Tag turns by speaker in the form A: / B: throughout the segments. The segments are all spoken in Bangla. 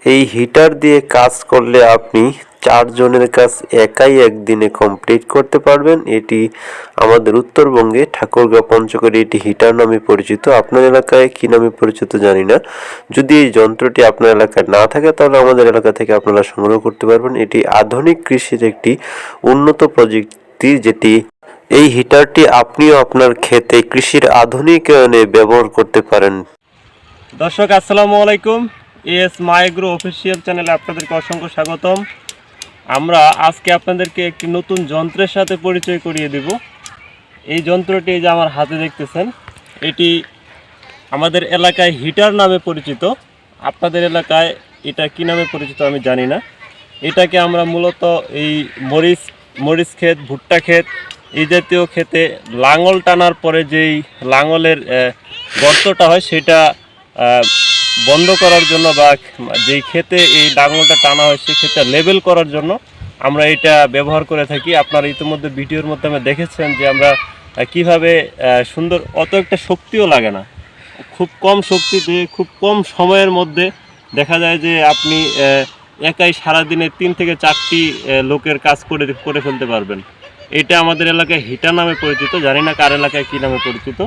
A: এই হিটার দিয়ে কাজ করলে আপনি ৪ জনের কাজ একাই একদিনে কমপ্লিট করতে পারবেন। এটি আমাদের উত্তরবঙ্গে ঠাকুরগাঁও পঞ্চগড়ে এটি হিটার নামে পরিচিত। আপনার এলাকায় কী নামে পরিচিত জানি না। যদি এই যন্ত্রটি আপনার এলাকায় না থাকে তাহলে আমাদের এলাকা থেকে আপনারা সংগ্রহ করতে পারবেন। এটি আধুনিক কৃষির একটি উন্নত প্রযুক্তি, যেটি এই হিটারটি আপনিও আপনার ক্ষেতে কৃষির আধুনিকায়নে ব্যবহার করতে পারেন।
B: দর্শক আসসালামু আলাইকুম, এস মাইগ্রো অফিসিয়াল চ্যানেলে আপনাদেরকে অসংখ্য স্বাগতম। আমরা আজকে আপনাদেরকে একটি নতুন যন্ত্রের সাথে পরিচয় করিয়ে দেব। এই যন্ত্রটি যে আমার হাতে দেখতেছেন, এটি আমাদের এলাকায় হিটার নামে পরিচিত। আপনাদের এলাকায় এটা কী নামে পরিচিত আমি জানি না। এটাকে আমরা মূলত এই মরিচ ক্ষেত, ভুট্টা ক্ষেত, এই জাতীয় ক্ষেতে লাঙল টানার পরে যেই লাঙলের গর্তটা হয় সেটা বন্ধ করার জন্য, বা যেই ক্ষেতে এই লাঙলটা টানা হয় সেই ক্ষেতটা লেবেল করার জন্য আমরা এটা ব্যবহার করে থাকি। আপনারা ইতিমধ্যে ভিডিওর মাধ্যমে দেখেছেন যে আমরা কিভাবে সুন্দর, অত একটা শক্তিও লাগে না, খুব কম শক্তিতে খুব কম সময়ের মধ্যে দেখা যায় যে আপনি একাই সারাদিনে ৩ থেকে ৪টি লোকের কাজ করে ফেলতে পারবেন। এটা আমাদের এলাকায় হিটার নামে পরিচিত, জানি না কার এলাকায় কী নামে পরিচিত,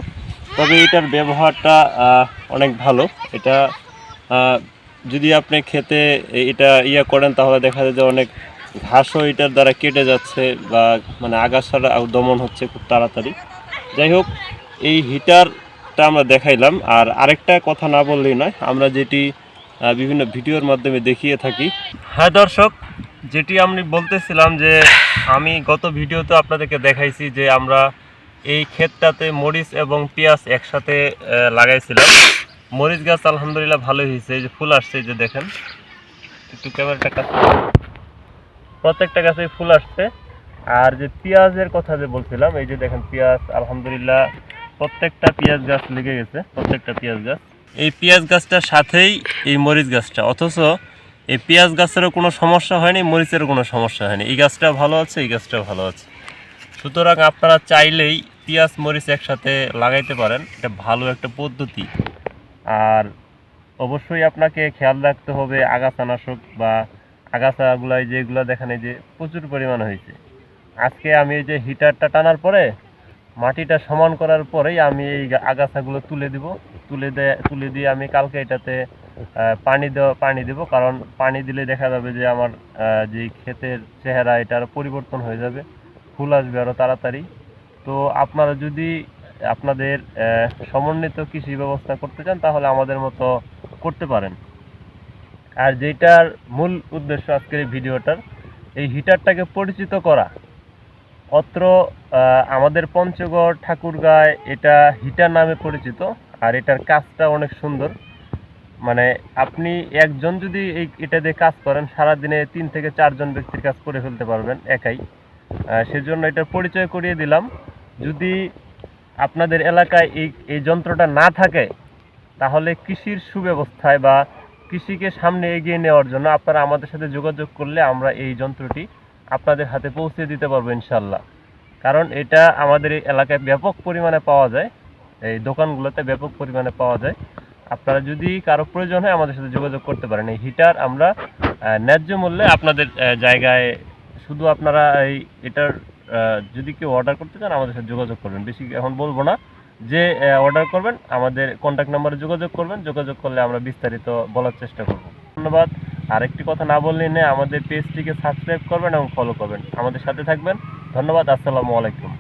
B: তবে এটার ব্যবহারটা অনেক ভালো। এটা যদি আপনি খেতে এটা করেন তাহলে দেখা যায় যে অনেক ঘাসও এটার দ্বারা কেটে যাচ্ছে, বা মানে আগাছার দমন হচ্ছে খুব তাড়াতাড়ি। যাই হোক, এই হিটারটা আমরা দেখাইলাম। আর আরেকটা কথা না বললেই নয়, আমরা যেটি বিভিন্ন ভিডিওর মাধ্যমে দেখিয়ে থাকি। হ্যাঁ দর্শক, যেটি আমি বলতেছিলাম যে আমি গত ভিডিওতে আপনাদেরকে দেখাইছি যে আমরা এই ক্ষেতটাতে মরিচ এবং পেঁয়াজ একসাথে লাগাইছিলাম। মরিচ গাছ আলহামদুলিল্লাহ ভালোই হয়েছে, এই যে ফুল আসছে, এই যে দেখেন, একটু ক্যামেরাটা কাছে, প্রত্যেকটা গাছে ফুল আসছে। আর যে পেঁয়াজের কথা যে বলছিলাম, এই যে দেখেন পেঁয়াজ আলহামদুলিল্লাহ প্রত্যেকটা পেঁয়াজ গাছ লেগে গেছে, প্রত্যেকটা পেঁয়াজ গাছ। এই পেঁয়াজ গাছটার সাথেই এই মরিচ গাছটা, অথচ এই পেঁয়াজ গাছেরও কোনো সমস্যা হয়নি, মরিচেরও কোনো সমস্যা হয়নি। এই গাছটা ভালো আছে, এই গাছটাও ভালো আছে। সুতরাং আপনারা চাইলেই পেঁয়াজ মরিচ একসাথে লাগাইতে পারেন, এটা ভালো একটা পদ্ধতি। আর অবশ্যই আপনাকে খেয়াল রাখতে হবে আগাছানাশক বা আগাছাগুলাই যেগুলো দেখেন এই যে প্রচুর পরিমাণে হয়েছে। আজকে আমি এই যে হিটারটা টানার পরে মাটিটা সমান করার পরেই আমি এই আগাছাগুলো তুলে দিয়ে আমি কালকে এটাতে পানি দেব। কারণ পানি দিলে দেখা যাবে যে আমার যে ক্ষেতের চেহারা এটা আরও পরিবর্তন হয়ে যাবে, ফুল আসবে আরও তাড়াতাড়ি। তো আপনারা যদি আপনাদের সমন্বিত কৃষি ব্যবস্থা করতে চান তাহলে আমাদের মতো করতে পারেন। আর যেটার মূল উদ্দেশ্য আজকের এই ভিডিওটার, এই হিটারটাকে পরিচিত করা। অত্র আমাদের পঞ্চগড় ঠাকুরগাঁয় এটা হিটার নামে পরিচিত। আর এটার কাজটা অনেক সুন্দর, মানে আপনি একজন যদি এটা দিয়ে কাজ করেন সারাদিনে ৩ থেকে ৪ জন ব্যক্তির কাজ করে ফেলতে পারবেন একাই। সেজন্য এটার পরিচয় করিয়ে দিলাম। যদি আপনাদের এলাকায় এই যন্ত্রটা না থাকে তাহলে কৃষির সুব্যবস্থায় বা কৃষিকে সামনে এগিয়ে নেওয়ার জন্য আপনারা আমাদের সাথে যোগাযোগ করলে আমরা এই যন্ত্রটি আপনাদের হাতে পৌঁছে দিতে পারবো ইনশাল্লাহ। কারণ এটা আমাদের এই এলাকায় ব্যাপক পরিমাণে পাওয়া যায়, এই দোকানগুলোতে ব্যাপক পরিমাণে পাওয়া যায়। আপনারা যদি কারো প্রয়োজন হয় আমাদের সাথে যোগাযোগ করতে পারেন। এই হিটার আমরা ন্যায্য মূল্যে আপনাদের জায়গায়, শুধু আপনারা এটার যদি কেউ অর্ডার করতে চান আমাদের সাথে যোগাযোগ করবেন। বেশি এখন বলবো না, যে অর্ডার করবেন আমাদের কন্ট্যাক্ট নাম্বারে যোগাযোগ করবেন। যোগাযোগ করলে আমরা বিস্তারিত বলার চেষ্টা করব। ধন্যবাদ। আরেকটি কথা না বললেই নেই, আমাদের পেজটিকে সাবস্ক্রাইব করবেন এবং ফলো করবেন, আমাদের সাথে থাকবেন। ধন্যবাদ। আসসালামু আলাইকুম।